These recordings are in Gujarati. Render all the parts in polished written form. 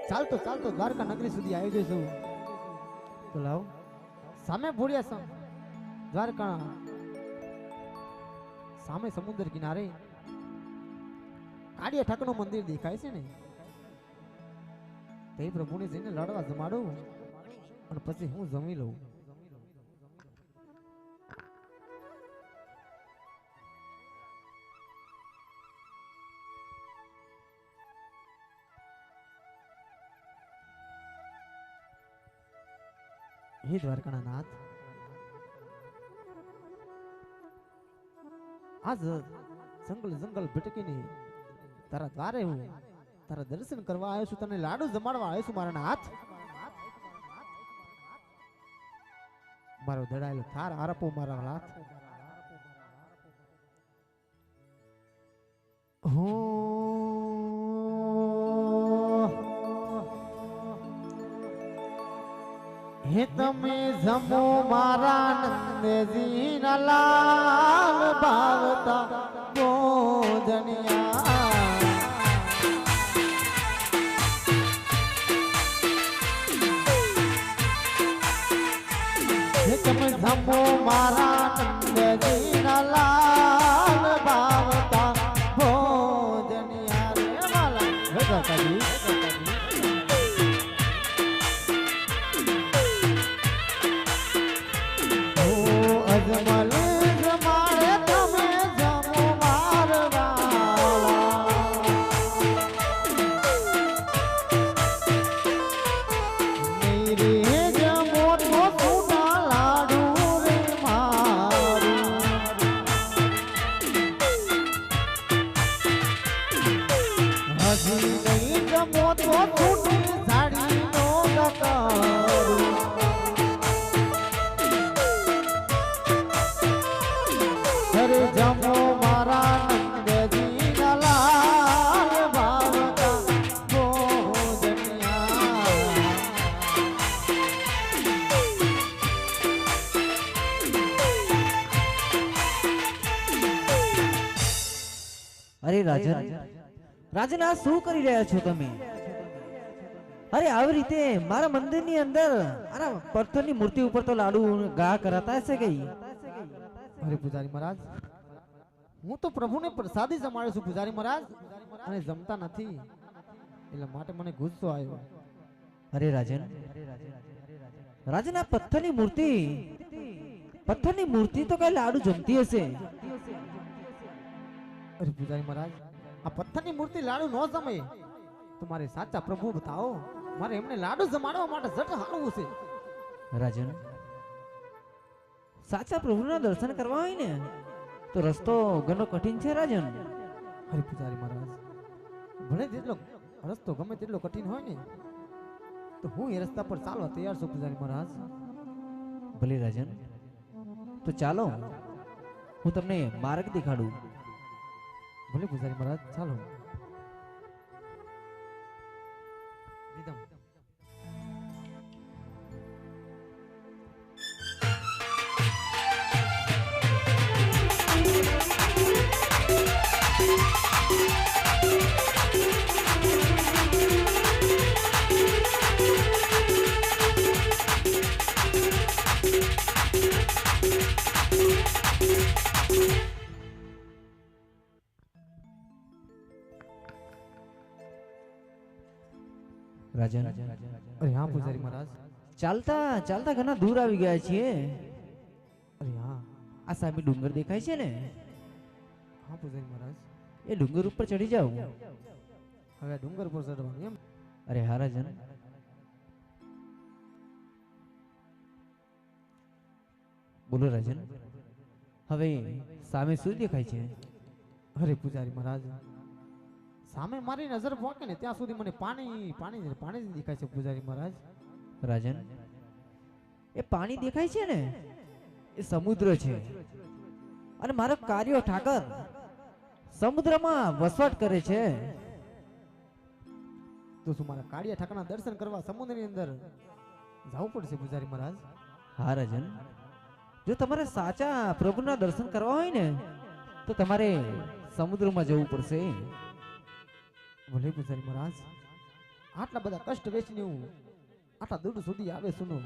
ચાલતો ચાલતો દ્વારકા નગરી સુધી આવી જઈશું તો લાવ સામે ભોળિયા દ્વારકા સામે સમુદ્ર કિનારે કાળિયા ઠાકરનું મંદિર દેખાય છે ને તે પ્રભુને જઈને લડવા જમાડું અને પછી હું જમી લઉં. હે દ્વારકાના નાથ, આજ જંગલ જંગલ ભટકીને તારા દ્વારે હું તારા દર્શન કરવા આવ્યો છું, તને લાડુ જમાડવા આવ્યો છું મારા નાથ. મારો દડાયેલો થાર આરપો મારા નાથ. હે તમે જમો મારા નંદજી ના લાલ ભાવતા ભોજનિયા. હે તમે જમો મારા નંદજી ના લાલ ભાવતા ભોજનિયા રે માલા ભગા કદી અજમલ જમાડે તમે જમો મારવાળા. મેરે જમો તો છૂટા લાડુ રે મારું. હજી નહીં જમો તો છૂટી સાડી નો ડકારું. જમો મારા નંદજી ના લાલ ભાવતા ભોજનિયા. અરે રાજન, રાજન આ શું કરી રહ્યા છો તમે? અરે આવી રીતે મારા મંદિરની અંદર અરે પથ્થરની મૂર્તિ ઉપર તો લાડુ ગા કરાતા હશે કઈ? અરે પૂજારી મહારાજ, હું તો પ્રભુને પ્રસાદી જમાડું છું પૂજારી મહારાજ, અને જમતા નથી એટલે માટે મને ગુસ્સો આવ્યો. અરે રાજન, રાજન આ પથ્થરની મૂર્તિ તો કઈ લાડુ જમતી હશે? અરે પૂજારી મહારાજ, આ પથ્થરની મૂર્તિ લાડુ ન જમે તો મારે સાચા પ્રભુ બતાવો, મારે એમને લાડુ જમાડવા માટે જટ હાલવું છે. રાજન, સાચા પ્રભુના દર્શન કરવા હોય ને તો રસ્તો ઘણો કઠિન છે રાજન. અરે પૂજારી મહારાજ, ભલે જેટલો રસ્તો ગમે તેટલો કઠિન હોય ને તો હું એ રસ્તા પર ચાલવા તૈયાર છું પૂજારી મહારાજ. ભલે રાજન, તો ચાલો હું તમને માર્ગ દેખાડું. ભલે પૂજારી મહારાજ, ચાલો. રાજન, અરે હા પૂજારી મહારાજ, ચાલતા ચાલતા ઘણા દૂર આવી ગયા છીએ. અરે હા, આ સામે ડુંગર દેખાય છે ને? હા પૂજારી મહારાજ. એ ડુંગર ઉપર ચડી જાવ. હવે આ ડુંગર પર ચડવાનું એમ? અરે હા રાજન, બોલો રાજન, હવે સામે શું દેખાય છે? અરે પૂજારી મહારાજ, સામે મારી નજર પહોંચે ને ત્યાં સુધી મને પાણી પાણી પાણી જ દેખાય છે પૂજારી મહારાજ. રાજન, એ પાણી દેખાય છે ને એ સમુદ્ર છે, અને મારો કાર્યો ઠાકર સમુદ્રમાં વસવાટ કરે છે. તો શું મારા કાળિયા ઠાકરના દર્શન કરવા સમુદ્રની અંદર જવું પડશે પૂજારી મહારાજ? હા રાજન, જો તમારે સાચા પ્રભુના દર્શન કરવા હોય ને તો તમારે સમુદ્રમાં જવું પડશે. ભલે પૂજારી મહારાજ, આટલા બધા કષ્ટ વેચીને હું આટલા દૂર સુધી આવે સુનો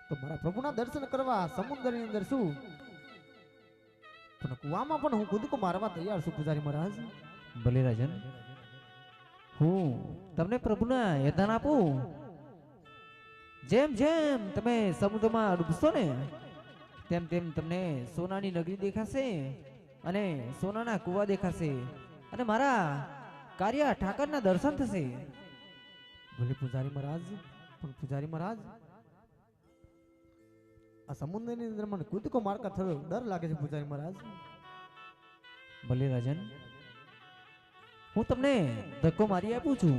તો મારા પ્રભુના દર્શન કરવા સમુદ્રની અંદર છું પણ કુવામાં પણ હું કૂદકો મારવા તૈયાર છું પૂજારી મહારાજ. ભલે રાજન, હું તમને પ્રભુના યદાન આપું. જેમ જેમ તમે સમુદ્રમાં ડૂબશો ને તેમ તેમ તમને સોનાની નગરી દેખાશે અને સોનાના કુવા દેખાશે અને મારા કાર્ય ઠાકરના દર્શન થશે. ભલે પૂજારી મહારાજ, પણ પૂજારી મહારાજ આ સમુદ્રની અંદર મને કૂદકો મારતા થયો ડર લાગે છે પૂજારી મહારાજ. ભલે રાજન, હું તમને ધક્કો મારી આપું છું.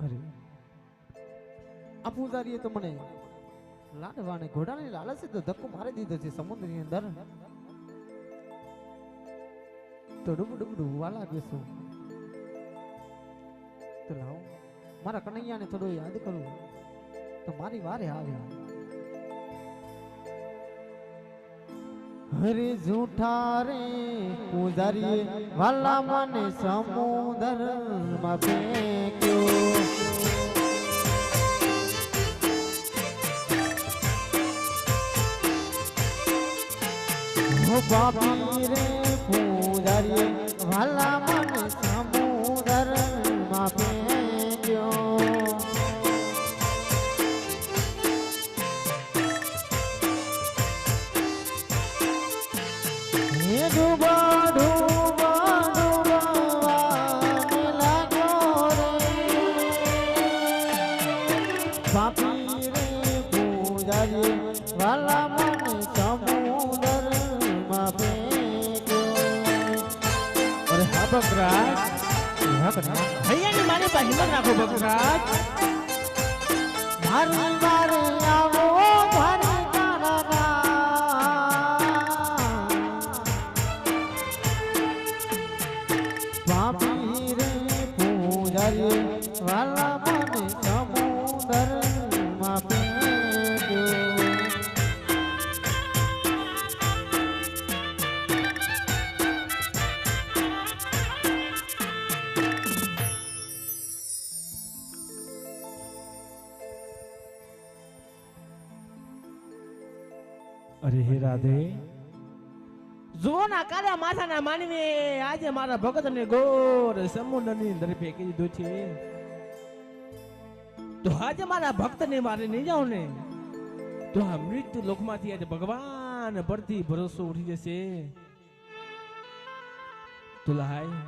અરે આ પૂજારીએ તો મને લાડવાને ઘોડાની લાલચે તો ધક્કો મારી દીધો છે સમુદ્રની અંદર. તો ડૂબ ડૂબ ડૂબવા લાગ્યો છું. તો લાવો મારા કનૈયાને થોડો યાદ કરું તો મારી વારે આવે. હરે જૂઠા રે પૂજારીએ વાલા મને સમુદ્રમાં ફેંક્યો. પાપી રે પૂજારીએ વાલા મને સમુદ્રમાં ફેંક્યો. હે ડૂબા ડૂબા ડૂબાને લાગ્યો રે પાપી રે પૂજારીએ વાલા મને સમુદ્રમાં ફેંક્યો. અરે હા બકરાજ, હૈયાની મારી પાસે હિંમત રાખો બકરાજ. મારી વારે આવો મારી કાળના પાપી રે પૂજારીએ વાલા મને સમુદ્રમાં ફેંક્યો. અરે હે રાધે, જુઓ ના કાળા માથાના માનવી આજે મારા ભગત ને ગોર સમુદ્રની અંદર ફેંકી દીધો છે. તો આજે મારા ભક્ત ને મારે નહીં જાવ ને તો આ મૃત્યુ લોકમાંથી આજે ભગવાન પરથી ભરોસો ઉઠી જશે. તો લાય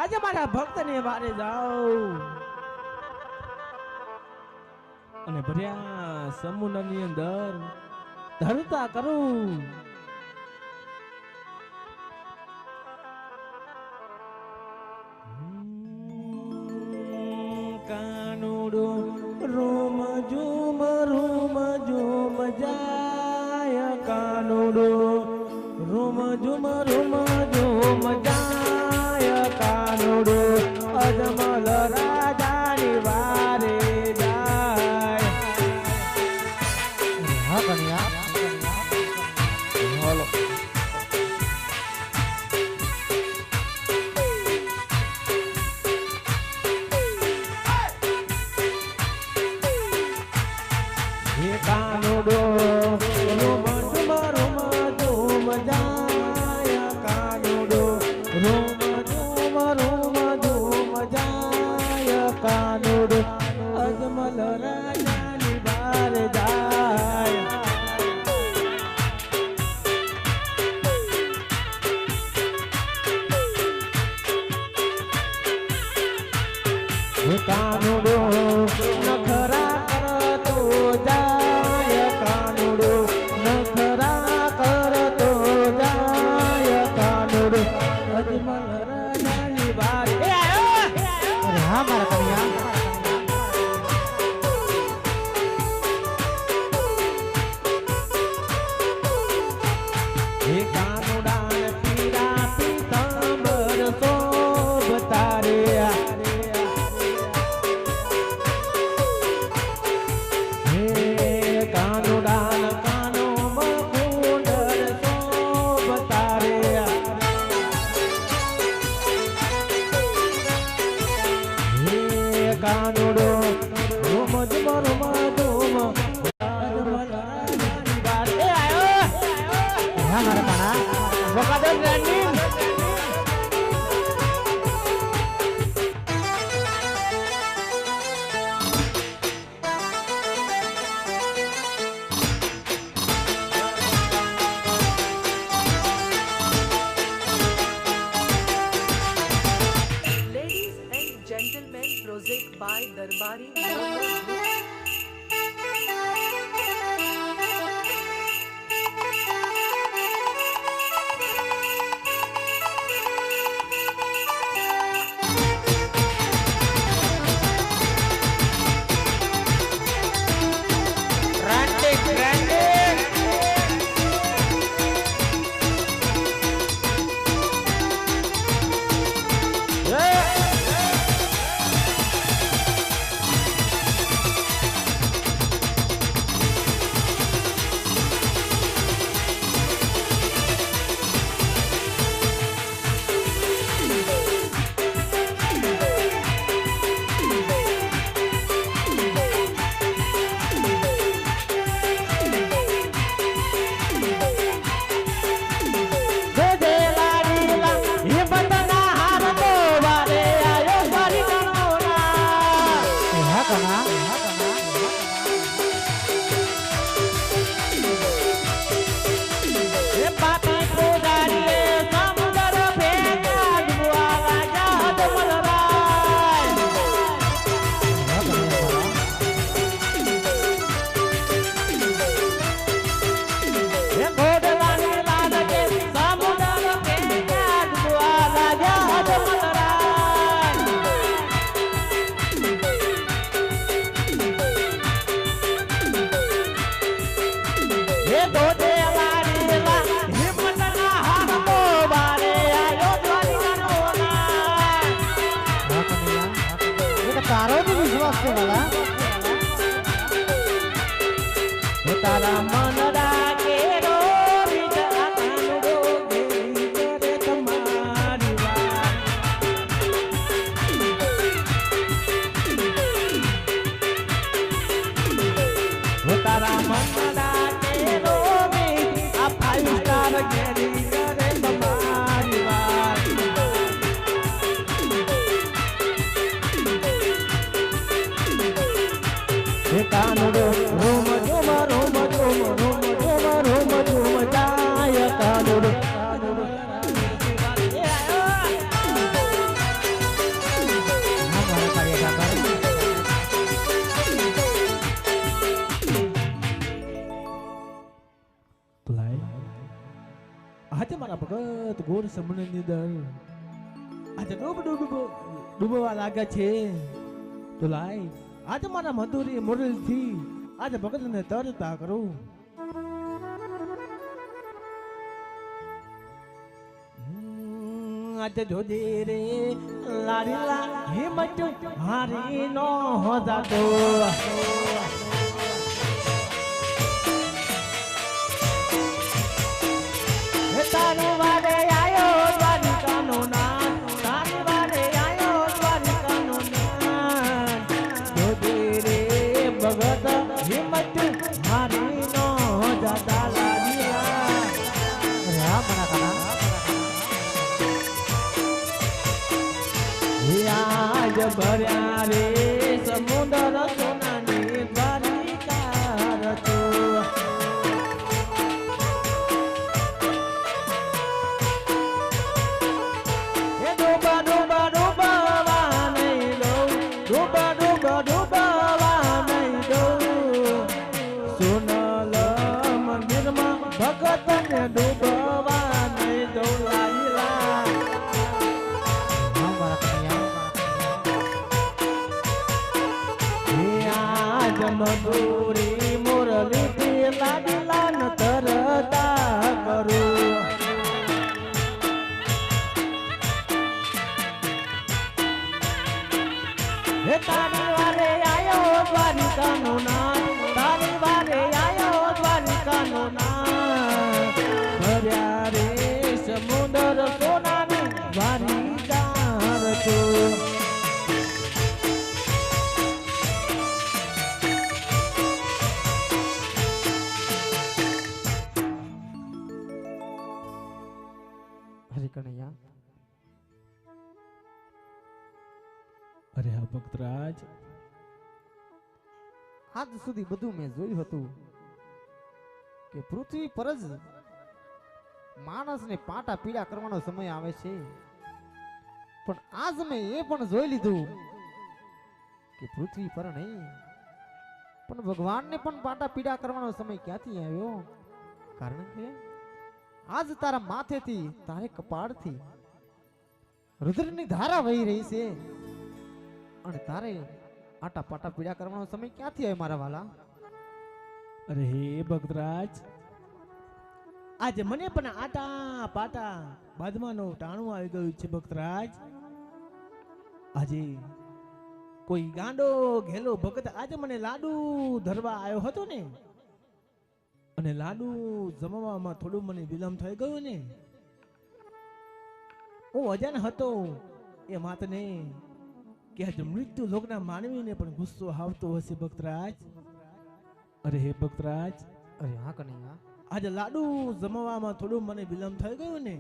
આજે મારા ભક્ત ને મારે જાઓ અને ભર્યા સમુદ્રની અંદર ધરતા કરું. કાનુડો રોમ ઝુમ જાય, કાનુડો રોમ ઝુમ જાય, કાનુડો અજમલ રાજાની વારે જાય. હા કન્યા બોલો હે કાનુડો રોમ ઝુમ જાય, કાનુડો રોમ ઝુમ જાય, કાનુડો અજમલ રાજાની બાર જાય. કાનુડો નખરા કરતો જાય, કાનુડો નખરા કરતો જાય. હા મારા કાના વગાડો રાની Ladies and gentlemen, project by Darbari Mohammed Group. તારો જ વિશ્વાસ છે વાલા તારા મન રાખે રો વિચાર કાનુડો ગેરી કરે તમારી વાત તારા મન રાખે રો આ 5 સ્ટાર ગેરી કરે તમારી વાત કાનુડો રોમ ઝુમ રોમ ઝુમ રોમ ઝુમ રોમ ઝુમ જાય કાનુડો આજે મારા ભગત ગોર સમણની અંદર આજે ડૂબવા લાગે છે તો લાય આજે મારા મધુરી મોરલ થી આજે ભગત ને તરતા કરું આજે જોજે રે લારી લા હિમટ હારી નો હોજાતો તારી વાડે આયો દ્વારિકાનો નાથ તારી વાડે આયો દ્વારિકાનો નાથ જોજે રે ભગત હિમત હારી નો જાતા લાગીલા હા મારા કાના આજ ભર્યા રે સમુદ્ર સોનાની દ્વારિકા રચો ડૂબવા નહીં દો લાઈલા હા મારા કનૈયા આજ મધુરી મુરલી થી લાડલા ન તરતા કરું હે તારી વારે આયો દ્વારિકાનો નાથ તારી વારે આયો દ્વારિકાનો નાથ કનૈયા. અરે હા ભક્તરાજ, આજ સુધી બધું મેં જોયું હતું કે પૃથ્વી પર જ માણસને પાટા પીડા કરવાનો સમય આવે છે, પણ આજ મેં એ પણ જોઈ લીધું કે પૃથ્વી પર નહીં પણ ભગવાનને પણ પાટા પીડા કરવાનો સમય ક્યાંથી આવ્યો. કારણ કે આજ તારા માથેથી તારે કપાળથી રુદ્રની ધારા વહી રહી છે અને તારે આટા પાટા પીડા કરવાનો સમય ક્યાંથી આવ્યો મારા વાલા. અરે હે ભક્તરાજ, આજે મને પણ આટા પાટા બાદમાનું ટાણું આવી ગયું છે ભક્તરાજ. આજે કોઈ ગાંડો ઘેલો ભગત આજે મને લાડુ ધરવા આવ્યો હતો ને, અને લાડુ જમવામાં થોડું મને વિલંબ થઈ ગયું ને, હું અજાણ હતો એ વાતને કે આજે મૃત્યુ લોકના માનવીને પણ ગુસ્સો આવતો હશે ભક્તરાજ. અરે હે ભક્તરાજ, અરે હા કનૈયા, આજે લાડુ જમવામાં થોડું મને વિલંબ થઈ ગયું ને,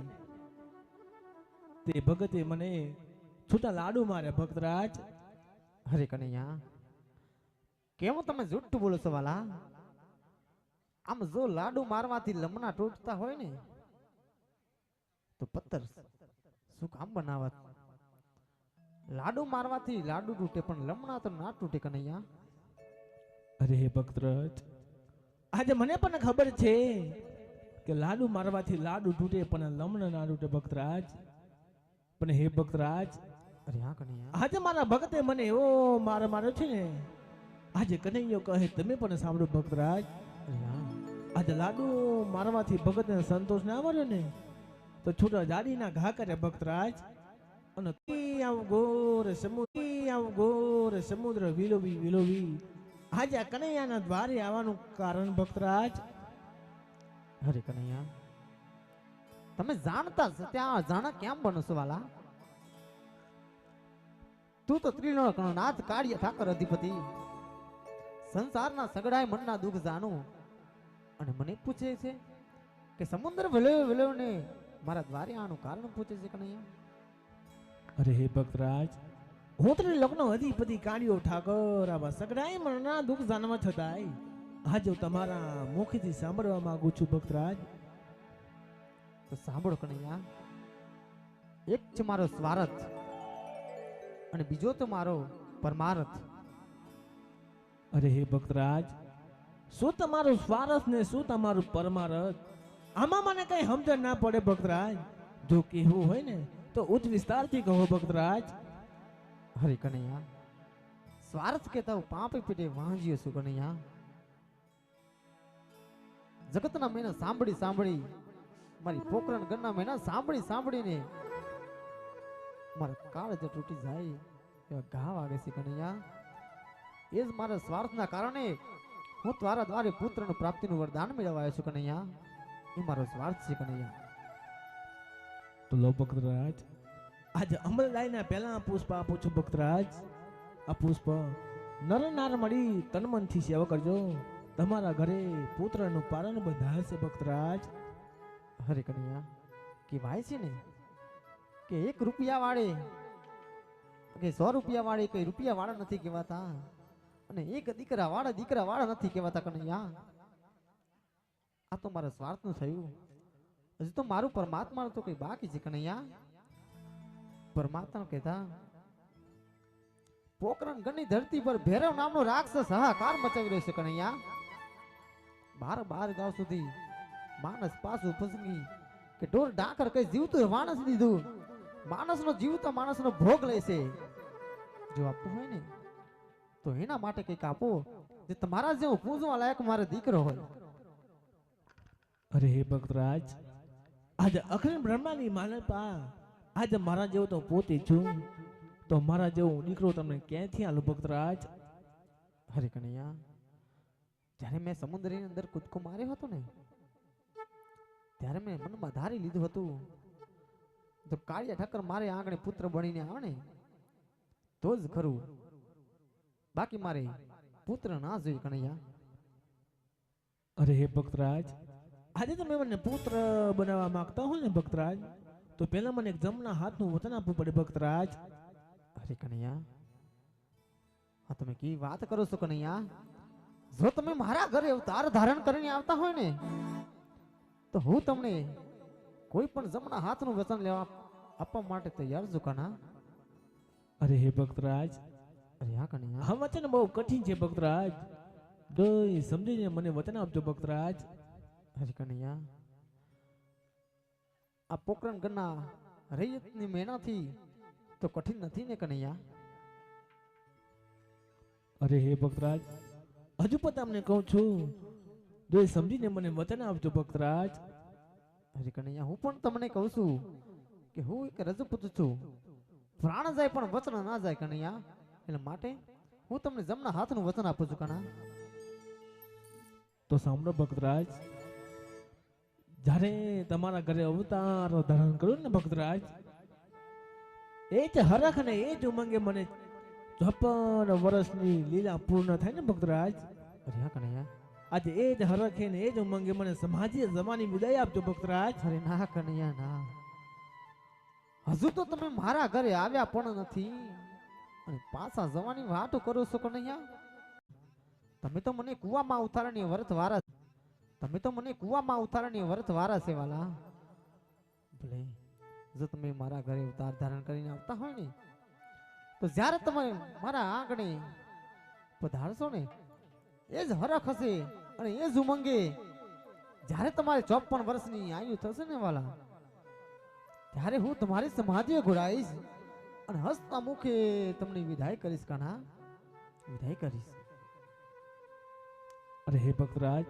તે ભગતે મને છૂટા લાડુ માર્યા ભક્તરાજ. અરે કનૈયા, કેમ તમે જુઠ્ઠું બોલો છો વાલા? આમ જો લાડુ મારવાથી લમણા તૂટતા હોય ને તો પથ્થર શું કામ બનાવત? લાડુ મારવાથી લાડુ તૂટે પણ લમણા તો ના તૂટે કનૈયા. અરે હે ભક્તરાજ, આજે મને પણ ખબર છે કે લાડુ મારવાથી લાડુ તૂટે પણ લમણ ના તૂટે ભક્તરાજ. પણ હે ભક્તરાજ, અરે હા કનૈયા, આજે મારા ભક્તે મને એવો માર્યો છે ને, આજે કનૈયો કહે તમે પણ સાંભળો ભક્તરાજ. અરે હા, આજે લાડુ મારવાથી ભગતને સંતોષ ના મળ્યો ને તો છૂટા જાડીના ઘા કરે ભક્તરાજ. અને ઘોર સમુદ્ર વિલોવી વિલોવી આજે આ કનૈયાના દ્વારે આવવાનું કારણ ભક્તરાજ. અરે કનૈયા, તમે જાણતા ત્યાં જાણા કેમ બનો છો વાલા? તું તો ત્રિલોકનો નાથ કાળિયા ઠાકર અધિપતિ, સંસારના સગડાય મનના દુઃખ જાણું, અને મને પૂછે છે કે સમુદ્ર વિલોવ ને મારા દ્વારે આનું કારણ પૂછે છે કનૈયા. અરે હે ભક્તરાજ, હું ત્રિલોકનો અધિપતિ કાળિયો ઠાકર આવા સગડાય મનના દુઃખ જાણવા છતાંય આજે હું તમારા મુખથી સાંભળવા માંગુ છું ભક્તરાજ. તો સાંભળો કનૈયા, એક છે મારો સ્વાર્થ અને બીજો તો મારો પરમાર્થ. અરે હે ભક્તરાજ, શું તમારું સ્વાર્થ ને શું તમારું પરમાર્થ? આમાં મને કઈ સમજણ ના પડે ભક્તરાજ. જો કહેવું હોય ને તો ઉચ્ચ વિસ્તારથી કહો ભક્તરાજ. હરે કનૈયા, સ્વાર્થ કેતા હું પાપી પીઠે વાંજ્યો છું કનૈયા. જગતના મહિના સાંભળી મારી પોકરણ ગણના મહિના સાંભળીને મારા કાળજ તૂટી જાય એવા ઘા વાગે છે કનૈયા. એ જ મારા સ્વાર્થના કારણે હું તારા દ્વારે પુત્રનું પ્રાપ્તિનું વરદાન મેળવાયો છું કનૈયા. એ મારો સ્વાર્થ છે કનૈયા. તો લો ભક્તરાજ, આજે અમલદાયના પહેલા પુષ્પ આપું છું ભક્તરાજ. આ પુષ્પ નર નાર મળી તનમનથી સેવા કરજો, તમારા ઘરે પુત્રનું પારણ બંધાશે ભક્તરાજ. હરે કનૈયા, કહેવાય છે ને કે 1 રૂપિયા વાળે કે 100 રૂપિયા વાળે કઈ રૂપિયા વાળા નથી કહેવાતા, અને એક દીકરા વાળા નથી કહેવાતા કનૈયા. આ તો મારા સ્વાર્થનું થયું. હજુ તો મારું પરમાત્માનું તો કઈ બાકી છે કનૈયા. પરમાત્મા કહેતા પોકરણ ગણની ધરતી પર ભૈરવ નામનો રાક્ષસ હાહાકાર મચાવી રહ્યો છે કનૈયા. 12 ગાંવ સુધી માણસ પાછું ફસંગી કે ઢોર ડાકર કઈ જીવતું માણસ દીધું, માણસનો જીવતો માણસનો ભોગ લે છે. જો આપવું હોય ને તો એના માટે કઈક આપો જે તમારા જેવું પૂજવા લાયક મારો દીકરો હોય. અરે હે ભક્તરાજ, આજે અખંડ બ્રહ્માની માનવતા આજે મારા જેવો તો પોતે છું, તો મારા જેવો દીકરો તમને ક્યાંથી આલો ભક્તરાજ? હરે કનૈયા, જ્યારે મેં સમુદ્રની અંદર કૂદકો માર્યો હતો ને ત્યારે મેં મનમાં ધારી લીધું હતું તો કાળિયા ઠાકર મારે આંગણે પુત્ર બનીને આવે ને તો જ ખરું, બાકી મારે પુત્ર ના જોઈએ કનૈયા. અરે હે ભક્તરાજ, આજે તમે મને પુત્ર બનાવવા માંગતા હો ને ભક્તરાજ, તો પહેલા મને એક જમણા હાથનું વચન આપવું પડે ભક્તરાજ. અરે કનૈયા, હા તમે કેવી વાત કરો છો કનૈયા? જો તમે મારા ઘરે અવતાર ધારણ કરીને આવતા હોય ને તો હું તમને કોઈ પણ જમણા હાથનું વચન લેવા આપવા માટે તૈયાર છું કના. અરે હે ભક્તરાજ, અરે હા કનૈયા, આ વચન બહુ કઠિન છે ભક્તરાજ. દોય સમજીને મને વચન આપજો ભક્તરાજ. અરે કનૈયા, આ પોકરણ ગણના રૈયતની મહેનતથી તો કઠિન નથી ને કનૈયા? અરે હે ભક્તરાજ, હજુ પણ તમને કહું છું, દોય સમજીને મને વચન આપજો ભક્તરાજ. અરે કનૈયા, હું પણ તમને કહું છું કે હું એક રજપૂત છું. પ્રાણ જાય પણ વચન ના જાય કનૈયા. એટલે માટે હું તમને જમણા હાથનું વચન આપું છું કના. તો સાંભળો ભક્તરાજ, જ્યારે તમારા ઘરે અવતાર ધારણ કર્યું ને ભક્તરાજ, એ જ હરખ ને એ જ ઉમંગે મને 54 વર્ષની લીલા પૂર્ણ થાય ને ભક્તરાજ, અરે હા કનૈયા, આજે એ જ હરખે ને એ જ ઉમંગે મને સમાધિ જમાની વિદાય આપજો ભક્તરાજ. અરે ના કનૈયા ના, હજુ તો તમે મારા ઘરે આવ્યા પણ નથી અને પાછા જવાની વાતો કરો છો કનૈયા. તમે તો મને કુવામાં ઉતારવાની વર્ત વારા, તમે તો મને કુવામાં ઉતારવાની વર્ત વારા છે વાલા. ભલે જો તમે મારા ઘરે ઉતાર ધારણ કરીને આવતા હોય ને તો જ્યારે તમે મારા આંગણે પધારશો ને એ જ હરખ હશે અને એ જ ઉમંગે જ્યારે તમારે 54 વર્ષની આયુ થશે ને વાલા, ત્યારે હું તમારી સમાધિએ ઘોડાઈશ અને હસતા મુખે તમને વિદાય કરીશ કાના, વિદાય કરીશ. અરે હે ભક્તરાજ,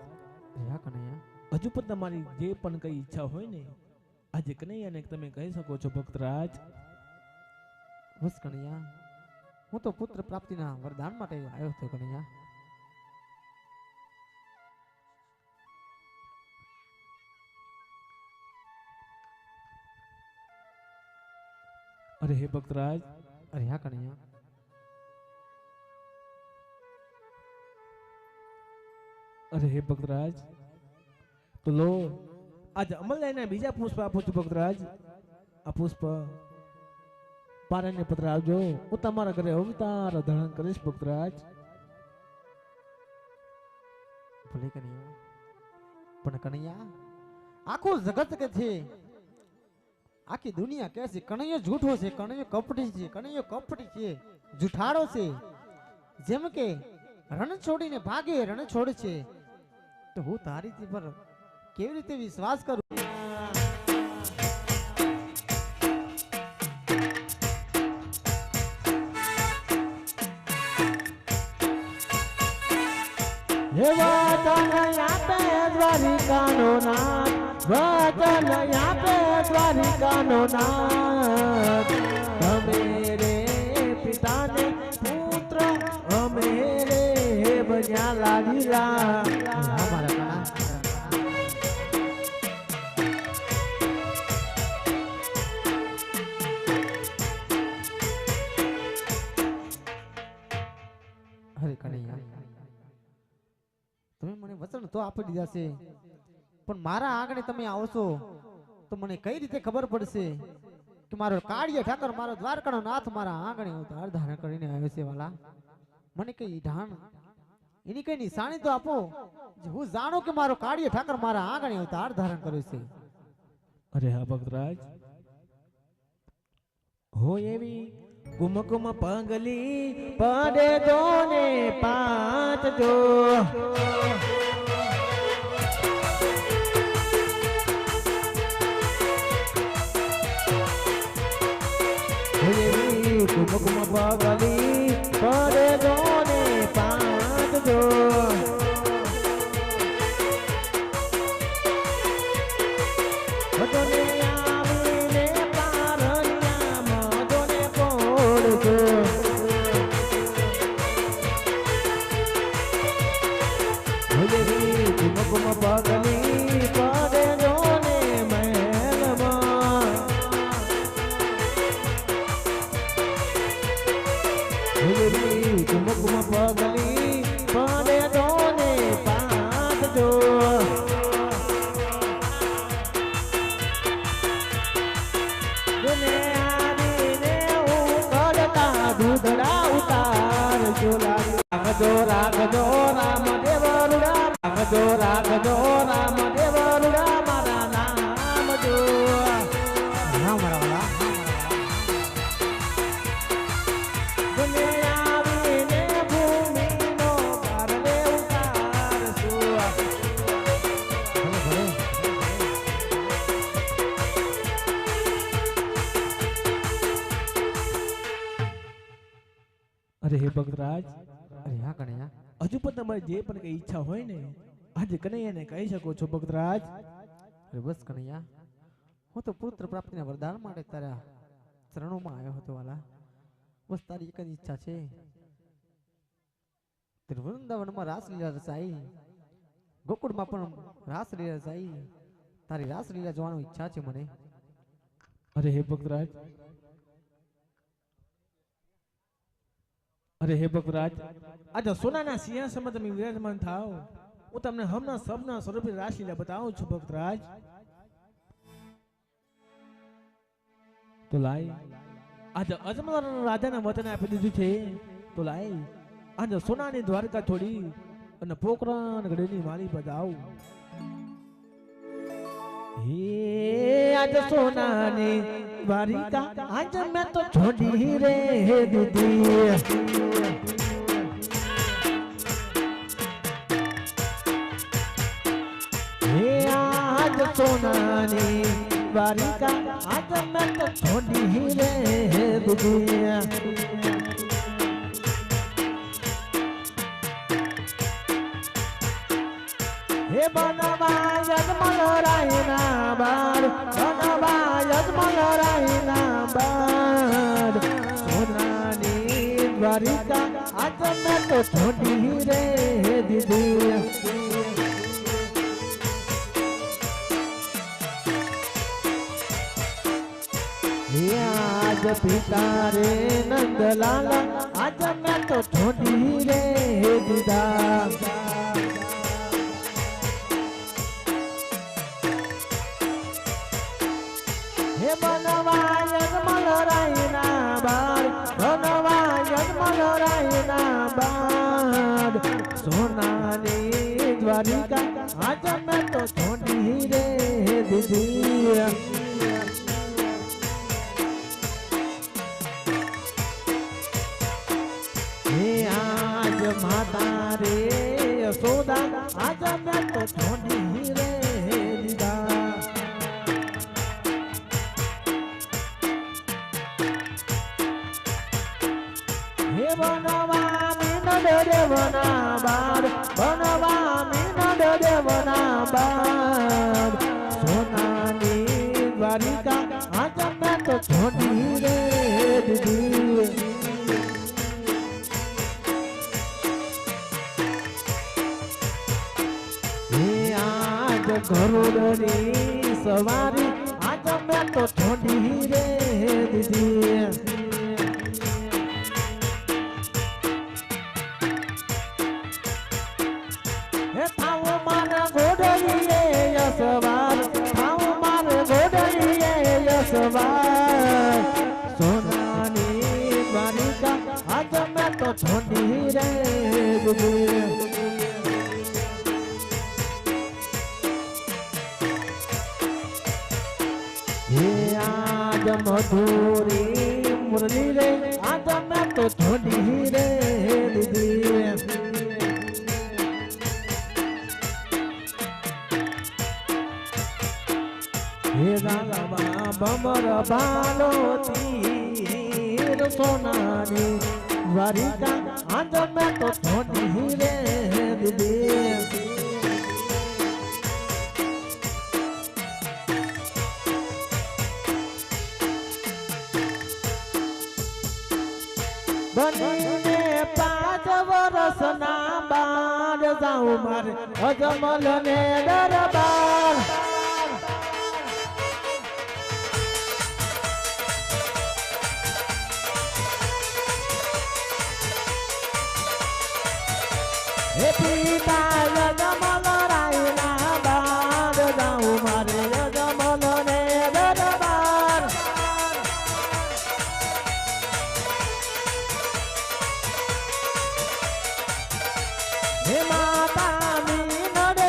રહ્યા કનૈયા, હજુ પણ તમારી જે પણ કઈ ઈચ્છા હોય ને આજે કનૈયાને તમે કહી શકો છો ભક્તરાજ. બસ કનૈયા, હું તો પુત્ર પ્રાપ્તિના વરદાન માટે આવ્યો હતો કનૈયા. અરે હે ભક્તરાજ, અરે હા કનૈયા, અરે હે ભક્તરાજ, તો લો આજ અમલદાયના બીજા પુષ્પ આપું છું ભક્તરાજ. આ પુષ્પ પારણ્ય પત્ર આવજો, હું તમારા ઘરે અવતાર ધારણ કરીશ ભક્તરાજ. ભલે કનૈયા, પણ કનૈયા આખું જગત કે છે, આખી દુનિયા કહે છે કનૈયો જૂઠો છે, કનૈયો કપટી છે, કનૈયો કપટી છે, જૂઠાડો છે. જેમ કે રણ છોડીને ભાગે રણ છોડ છે, તો હું તારી પર કેવી રીતે વિશ્વાસ કરું? હે વચન આપે દ્વારિકાનો નાથ, વચન આપે દ્વારિકાનો નાથ, તમે રે પિતાને પુત્ર, અમે રે બન્યા લાડીલા. અમારા કના અરે કનૈયા, તમે મને વચન તો આપી દીધા છે, પણ મારા આંગણે તમે આવશો તો મને કઈ રીતે ખબર પડશે કે મારો કાળિયા ઠાકર, મારો દ્વારકાનો નાથ મારા આંગણે અવતાર ધારણ કરીને આવ્યો છે વાલા? મને કઈ ઢાણ, એની કઈ નિશાની તો આપો જે હું જાણું કે મારો કાળિયા ઠાકર મારા આંગણે અવતાર ધારણ કર્યો છે. અરે હા ભક્તરાજ, હો એવી કુમકુમ પગલી પડે દોને પાંચ જો, કુમકુમ પગલી પડે દોને પાંચ જો, ભજોને આવીને પારણ્યા મજોને પોડજો, કુમકુમ પગલી પડે દોને મહેલમાં, રાખજો રાખજો રામદેવ રૂડા મારા નામ જો હા મારા વાલા બને આવીને ભૂમિનો પારવે ઉતારશું ભલે ભલે અરે હે ભક્તરાજ અરે હા કનૈયા હજુ પણ તમારી જે પણ કઈ ઈચ્છા હોય ને આજે કનૈયાને કહી શકો છો ભક્તરાજ અરે બસ કનૈયા હું તો પુત્ર પ્રાપ્તિના વરદાન માટે તારા ચરણોમાં આવ્યો હતો વાલા બસ તારી એક જ ઈચ્છા છે તે વૃંદાવનમાં રાસલીલા રચાઈ ગોકુળમાં પણ રાસલીલા રચાઈ તારી રાસલીલા જોવાની ઈચ્છા છે મને અરે હે ભક્તરાજ અરે હે ભક્તરાજ આજે સોનાના સિંહાસનમાં તમે વિરાજમાન થાઓ હું તમને હમણાં સબના સ્વરૂપે રાસલીલા બતાવું છું ભક્તરાજ તો લાય આજે અજમલ રાજાના વચન આપી દીધું છે તો લાય આજે સોનાની દ્વારકા છોડી અને પોકરણ ગઢની મારી પર જાઉં હે આજે સોનાની દ્વારિકા આજે મેં તો છોડી રે દીદી હે આજ સોનાની દ્વારિકા આજે મેં તો છોડી રે દીદી હે બનવાયત મલરાયના બાર બનવાયત મલરાયના બાર સોનાની દ્વારિકા આજ મેં તો છોડી રે દીદી આજ પિતા રે નંદલાલ આજ મેં તો છોડી રે દીધા હે બનવાયત મલરાયના બાર બનવાયત મલરાયના બાર સોનાની દ્વારિકા આજ મેં તો છોડી રે દીધી હે આજ માતા રે યશોદા આજ મેં તો છોડી રે દીધા હે બનવાની નડ દેવના બાર બનવાની નડ દેવના બાર સોનાની દ્વારિકા આજ મેં તો છોડી રે દીધી ગરુડની સવારી આજ મેં તો છોડી રે દીધી હે થાવ મારા ઘોડલીએ યસવાર થાવ મારા ઘોડલીએ યસવાર સોનાની દ્વારિકા આજ મેં તો છોડી રે દીધી મધુરી મુરલી રે આજ મેં તો છોડી રે દીધી હે ગાલવા બમર બાલો તીર સોનાની દ્વારિકા આજ મેં તો છોડી રે દીધી બનીને 5 વર્ષના બાદ જાઉં મારે અજમલ ને દરબાર હે પિતા અજમલ રાયના બાદ જાઉં મારે અજમલ ને દરબાર હે માતા મીનડે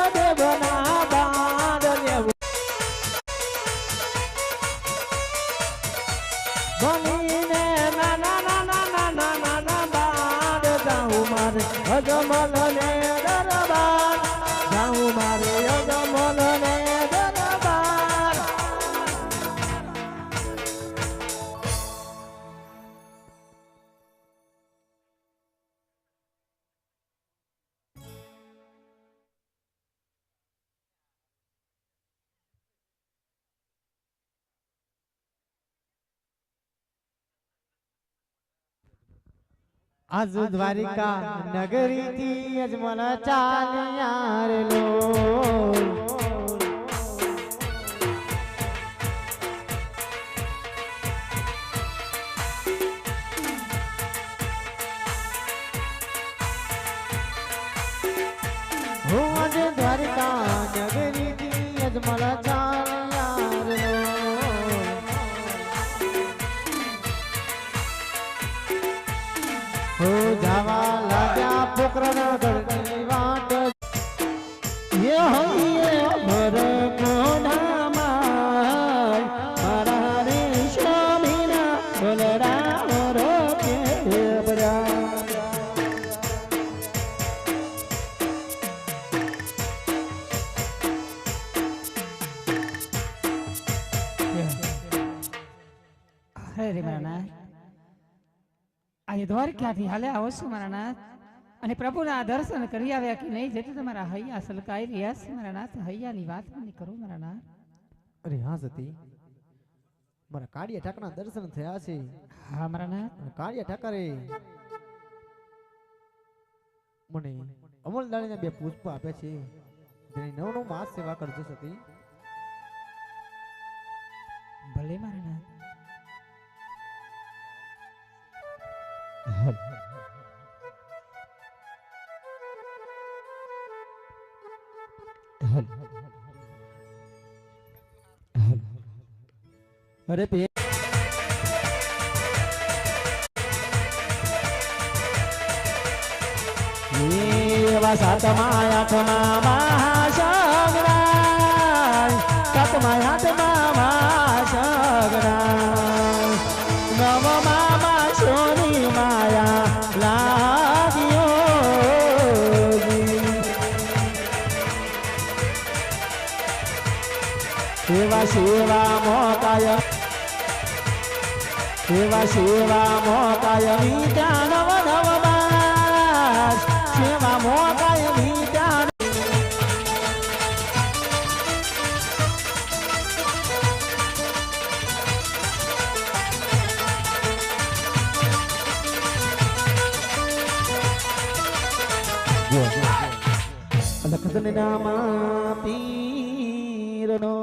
આજ દ્વારિકા નગરી થી અજમલ ચાલ્યા રે લો હો આજ દ્વારિકા નગરી થી અજમલ ચાલ્યા રે લો હો જાવા લાગ્યા પોકરના ઘરની વાટ એ હૈયે ભર કોનામાં મારા રે સ્વામીના બોલડા મોરો કે બરા અરે મારા નાથ આજે દ્વારકાથી હાલે આવો છું મારા નાથ અને પ્રભુના દર્શન કરી આવ્યા કે નહીં જેથી તમારા હૈયા સલકાઈ રહ્યા છે મારા નાથ હૈયાની વાત મને કરો મારા નાથ. અરે હા સતી મારા કાળિયા ઠાકરના દર્શન થયા છે હા મારા નાથ. અને કાળિયા ઠાકરે મને અમલદાણીના 2 પુષ્પ આપ્યા છે જેની 9 માસ સેવા કરજો સતી. ભલે મારા નાથ. અરે પે એવા સાતમા આઠમા મહાસગરાય સાતમા આઠમા મહાસગરાય નવમા સોની માયા લાગ્યો સેવા સેવા મોકાય સેવા મોકાય વિદ્યા નવ નવ બાસ સેવા મોકાય વિદ્યા લખન નામા પીરનો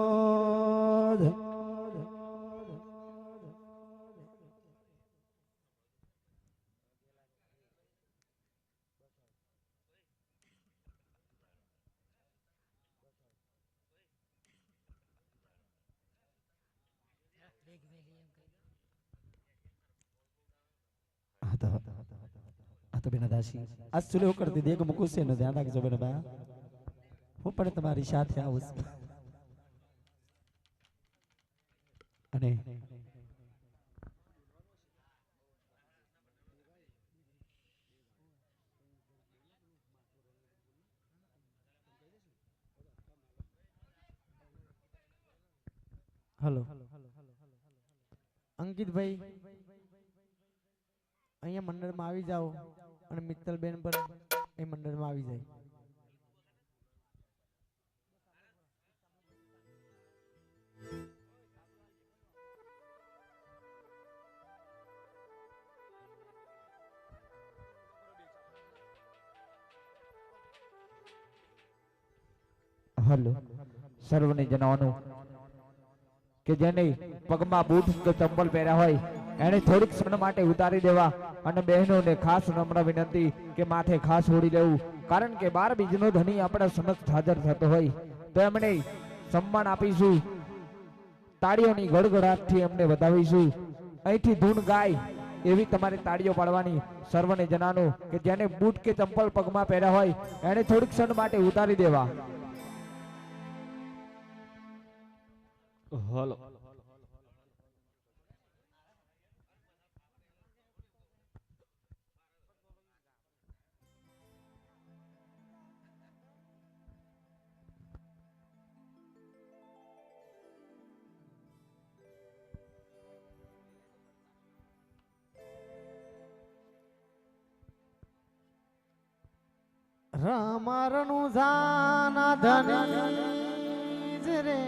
તો બેના દાસી આજ સુલે કરતી દેખ મુકું છે ને ધ્યાન રાખજો બેના બા હું પણ તમારી સાથે આવું છું અને હલો અંકિતભાઈ અહીંયા મંડળમાં આવી જાઓ અને મિત્તલબેન પણ એ મંડળમાં આવી જાય. હલો સર્વને જણાવવાનું કે જેને પગમાં બૂટ કે ચંપલ પહેર્યા હોય એને થોડીક ક્ષણ માટે ઉતારી દેવા અને બહેનોને ખાસ નમ્ર વિનંતી કે માથે ખાસ ઓઢી લેવું કારણ કે 12 બીજનો ધણી આપણા સમક્ષ હાજર થતો હોય તો એમને સન્માન આપીશું તાળીઓની ગડગડાટથી એમને વધાવીશું અહીંથી ધૂન ગાય એવી તમારે તાળીઓ પાડવાની સર્વને જણાવવાનું કે જેને બૂટ કે ચંપલ પગમાં પહેર્યા હોય એને થોડીક ક્ષણ માટે ઉતારી દેવા. હલો રમારનું જાના ધની રે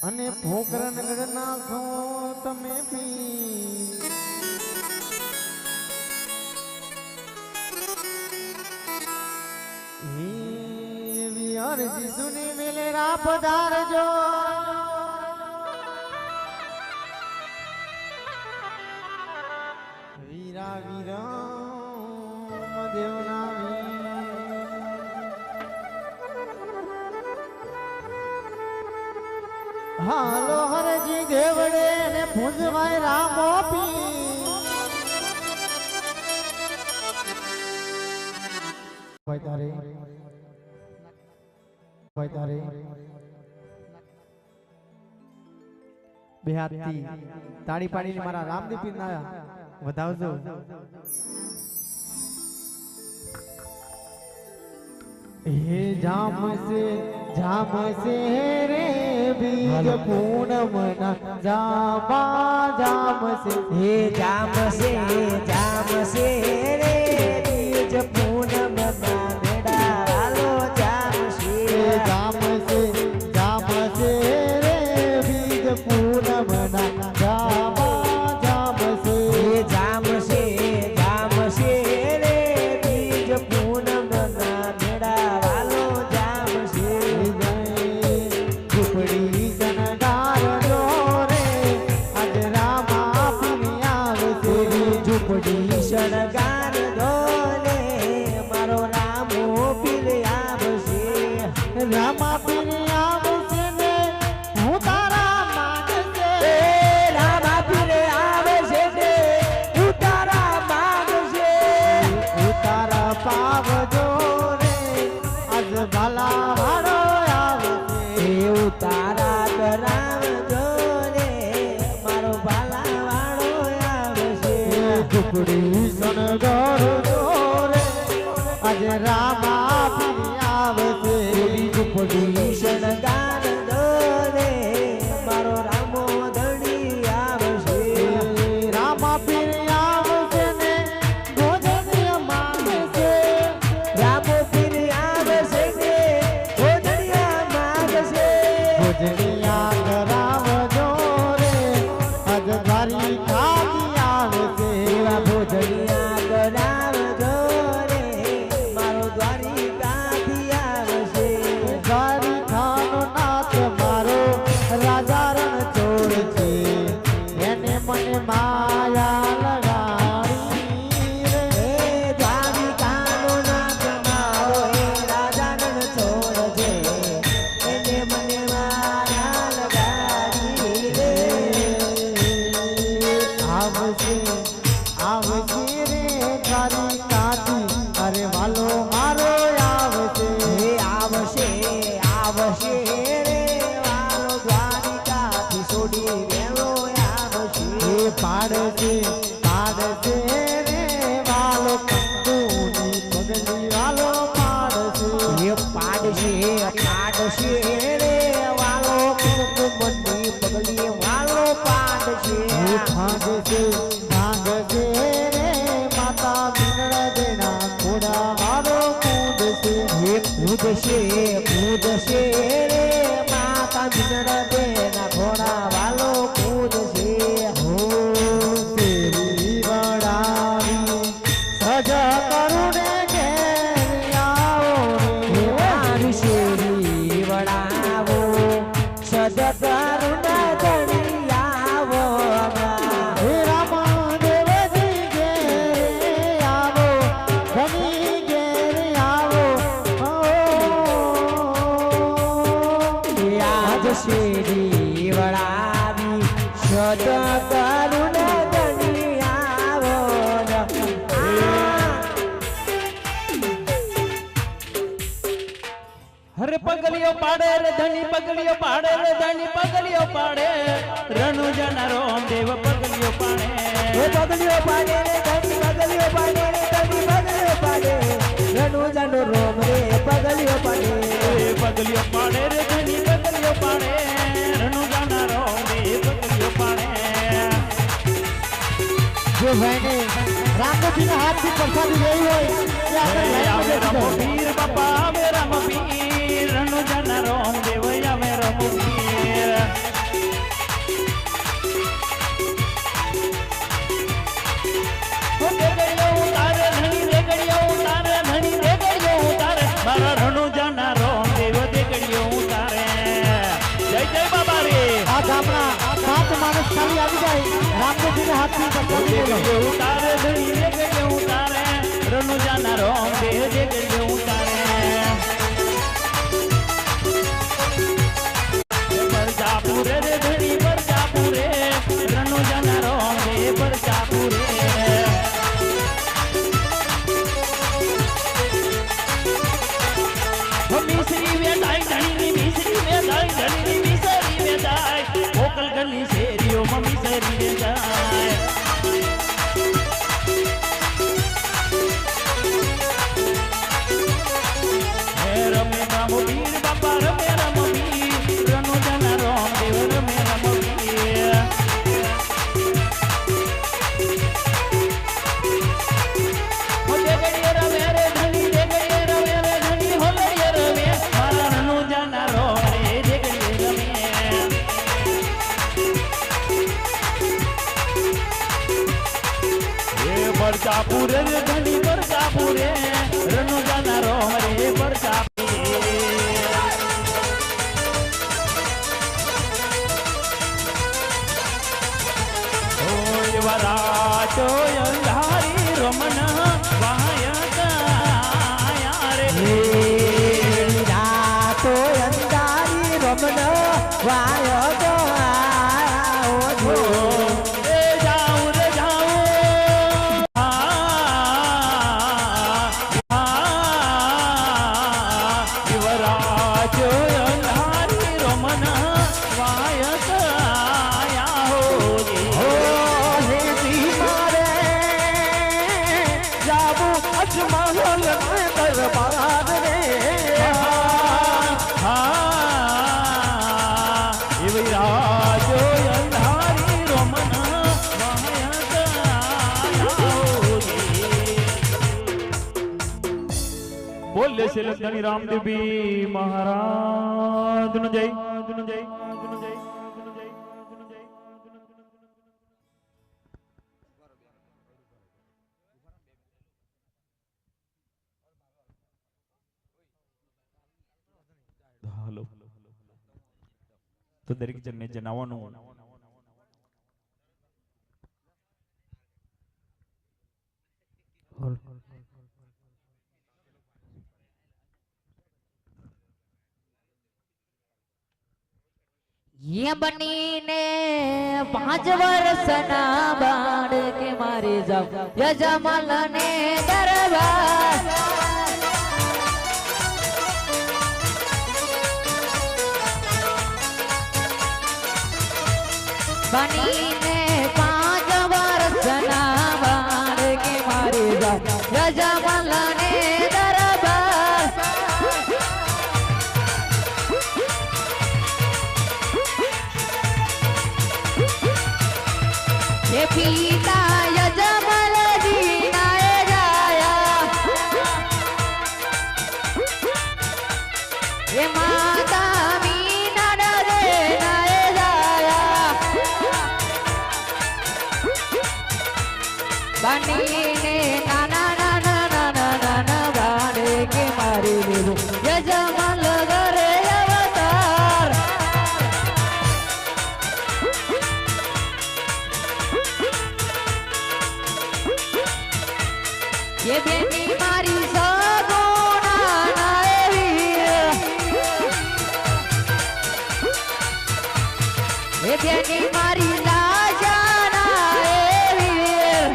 અને પોકરણ ગઢના છો તમે પી અરજી સુની મેલે રા પધારજો વીરા વીરા દેવના હાલો હરજી દેવડે ને પૂજવાય રામો પી ભાઈ તારે બે હાથથી તાળી પાડીને મારા રામની પીર ના વધાવજો હે જામ સે રે બીજ પૂનમ ના જામ સે હે જામ સે રે બીજ પૂનમ ના મેડા વાલો જામ સે જામ સે રે બીજ પૂનમ ના જામ સે જામ સે રે બીજ પૂનમ ના મેડા વાલો જામ સે ઝૂંપડી જનગાર જો રે આજ રામા પીર આવશે ઝૂંપડી શણગાર દોલે મારો રામો પીર આવશે રામા પીર આવશે ને હું તારા માંગશે રામા પીર આવશે ને ઉતારા માંગશે ઉતારા પાવજો રે આજ ભલા વાળો આવશે ઉતારા કરાવ દોલે મારો ભાલા વાળો આવશે ઝૂંપડી શણગાર જો રે આજ રામા પીર આવશે ઝૂંપડી શણગાર દોલે મારો રામો ધણી આવશે રામા પીર આવશે ને ગોધનિયા માંગશે રામો પીર આવશે ને ગોધડિયા માંગશે ગોધનિયા કરાવજો રે આજ દ્વારી ખાતી આવશે એવા ભોજનિયા કરાવ દોલે મારો દ્વારિકાથી આવશે દ્વારી ખાનો નાથ મારો રાજા રણ ચોર છે એને મને માયા લગાડી રે હે દ્વારિકાનો નાથ મારો હે રાજાનન ચોર છે એને મને માયા લગાડી રે આવશે રે તારી કાતી અરે વાલો મારો આવશે હે આવશે રે વાલો દ્વારિકાથી છોડી વેલો આવશે હે પાડશે રે વાલો કંકુની પગલી વાલો પાડશે હે પાડશે રે વાલો કુમકુમની પગલી વાલો પાડશે હે ભાંગશે રે માતા વિનળ દેના ખોડા વાલો કૂદશે હે કૂદશે રે માતા વિનળ દેના ઘોડા વાલો કૂદશે હો તેરી વડાવી સજા કરુણે ઘેર આવો હે રે મારી શેરી વડાવો સજ કરુણ ધણી આવો હે રામા દેવજી ઘેર આવો ધની ઘેર આવો આજ શેરી વડાવી સજ કરુણ ધણી આવો હરે પગલીઓ પાડે રે ધણી પગલીઓ પાડે રે ધણી પગલીઓ પાડે રણુજાના રામદેવ પગલીઓ પાડે હે પગલીઓ પાડે રે ધણી પગલીઓ પાડે રે ધણી પગલીઓ પાડે રણુ જાનો રોમ રે પગલીઓ પાડે પગલીઓ પાડે રે ધણી પગલીઓ પાડે રણુજાના રામદેવ પગલીઓ પાડે જો ભાઈને રામજીના હાથથી પ્રસાદી લેવી હોય એ આપણે આવે લાઈનમાં રામ બેસી પીર બાપા આવે રામ પીર રણુજાના રામદેવ આવે રામ પીર હાથી પકડી બોલો ઉતારે ધણી દેગડીએ ઉતારે રણુજાના રોમ બે દેગડીએ ઉતારે પરજાપુરે રે ધણી પરજાપુરે રણુજાના રોમ બે પરજાપુરે મિસરી વેદાય ધણીની મિસરી વેદાય ધણીની મિસરી વેદાય ઓકલ ગલી શેરીઓ મિસરી વેદાય હે રમે રામ વીર બાપા રમે રામ વીર રણુજાના રોમ દેવ રમે રામ વીર હો દેગડીએ રમે રે ધણી દેગડીએ રમે રે ધણી હોલડીએ રમે મારા રણુજાના રોમ રે દેગડીએ રમે परजापुरे रे धनी परजापुरे रणुजाना रोम रे परजापुरे ओय वराचो अंधारी रमना वायकाया रे રાતો અંધારી રમણ વાયો તો આવો रे जाऊं रे जाऊं युवराजो अंधारी रमना वायकाया हो હે મારે જાવું અજમલ દરબાર રે युवराजो अंधारी रमना बोले से धनी रामदेव महाराज नु जय हेलो तो दरेक जन ने जनावવાનું ये बनीने 5 વર્ષના બાળ કે મારી જાવ યજમાલ ને દરબાર બનીને 5 વર્ષના બાળ કે મારી જાવ યજમાલ ને દરબાર ये पीता यजमल दीनाए जाया ये माता मीना डरे नाए जाया बनीने नाना नाना नाना नाना बाड़े के मारी लेवो यजमल घरे अवतार ये बेटी मारी सगुना नाए वीर ये बेटी मारी लाजा नाए वीर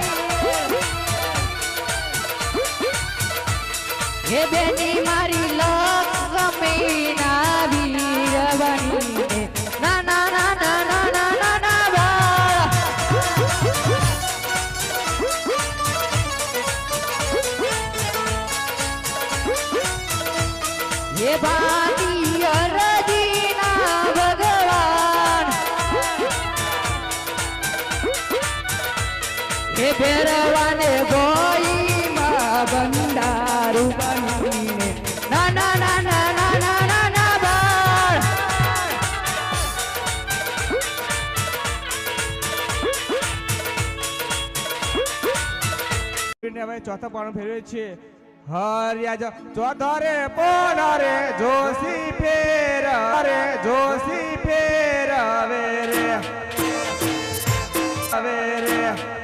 ये बेटी मारी लक्ष्मी ना वीर बनीने ना ना ना ना ना ना ना ना बाळ ये बाती अरदीना भगवान ये बेरवाने गोई मां बंडारू बनीने ना ना ना ना ना ना ना ना बाळ હવે ચોથા પાણો ફેરવે છે હરિયા ચોથો રે પોનો રે જોશી ફેર રે જોશી ફેર વે રે આવે રે